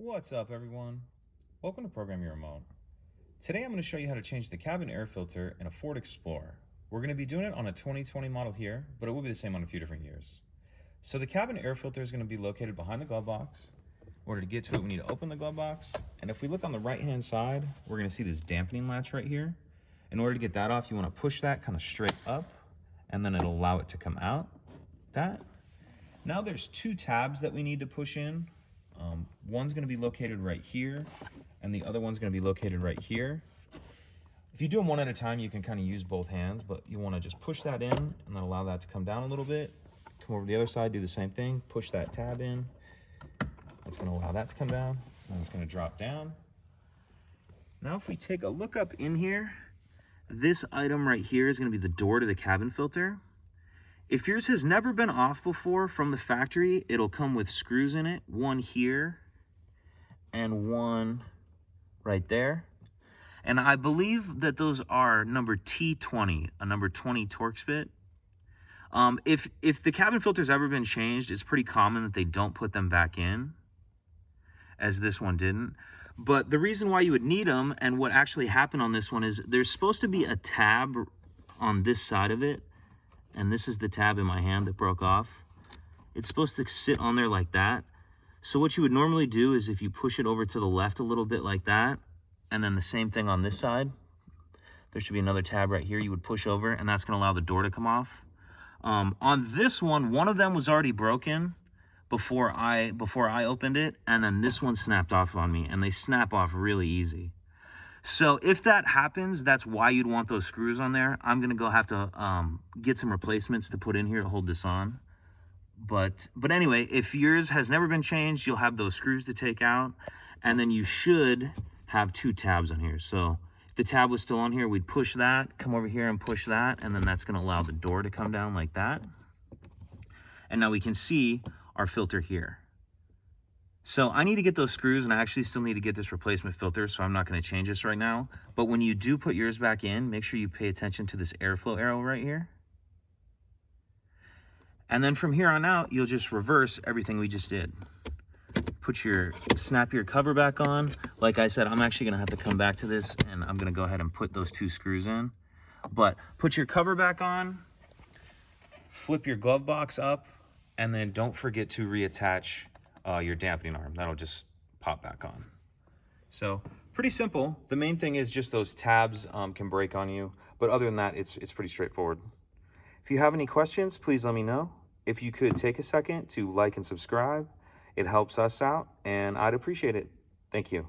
What's up, everyone? Welcome to Program Your Remote. Today I'm going to show you how to change the cabin air filter in a Ford Explorer. We're going to be doing it on a 2020 model here, but it will be the same on a few different years. So the cabin air filter is going to be located behind the glove box. In order to get to it, we need to open the glove box. And if we look on the right-hand side, we're going to see this dampening latch right here. In order to get that off, you want to push that kind of straight up, and then it'll allow it to come out. Now there's two tabs that we need to push in. One's going to be located right here, and the other one's going to be located right here. If you do them one at a time, you can kind of use both hands, but you want to just push that in and then allow that to come down a little bit. Come over to the other side, do the same thing, push that tab in. That's going to allow that to come down, and it's going to drop down. Now if we take a look up in here, this item right here is going to be the door to the cabin filter. If yours has never been off before from the factory, it'll come with screws in it, one here and one right there. And I believe that those are number T20, a number 20 Torx bit. If the cabin filter's ever been changed, it's pretty common that they don't put them back in, as this one didn't. But the reason why you would need them, and what actually happened on this one, is there's supposed to be a tab on this side of it. And this is the tab in my hand that broke off. It's supposed to sit on there like that. So what you would normally do is if you push it over to the left a little bit like that, and then the same thing on this side, there should be another tab right here you would push over, and that's gonna allow the door to come off. On this one of them was already broken before I opened it, and then this one snapped off on me, and they snap off really easy. So if that happens, that's why you'd want those screws on there. I'm gonna go have to get some replacements to put in here to hold this on. But anyway, if yours has never been changed, you'll have those screws to take out, and then you should have two tabs on here. So if the tab was still on here, we'd push that, come over here and push that, and then that's gonna allow the door to come down like that. And now we can see our filter here. So I need to get those screws, and I actually still need to get this replacement filter, so I'm not going to change this right now. But when you do put yours back in, make sure you pay attention to this airflow arrow right here. And then from here on out, you'll just reverse everything we just did. Snap your cover back on. Like I said, I'm actually going to have to come back to this, and I'm going to go ahead and put those two screws in. But put your cover back on, flip your glove box up, and then don't forget to reattach your dampening arm. That'll just pop back on. So pretty simple. The main thing is just those tabs can break on you, but other than that, it's pretty straightforward. If you have any questions, please let me know. If you could take a second to like and subscribe, it helps us out, and I'd appreciate it. Thank you.